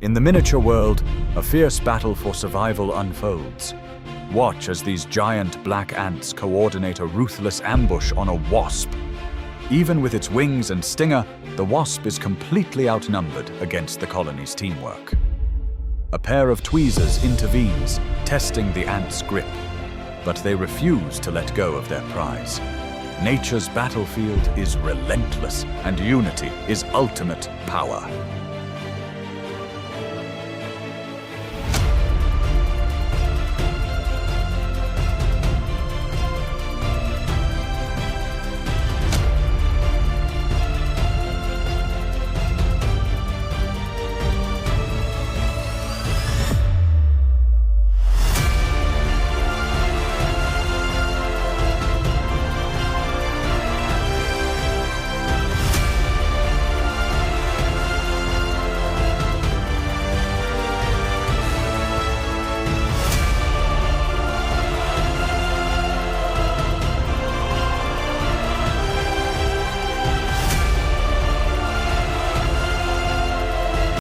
In the miniature world, a fierce battle for survival unfolds. Watch as these giant black ants coordinate a ruthless ambush on a wasp. Even with its wings and stinger, the wasp is completely outnumbered against the colony's teamwork. A pair of tweezers intervenes, testing the ants' grip, but they refuse to let go of their prize. Nature's battlefield is relentless, and unity is ultimate power.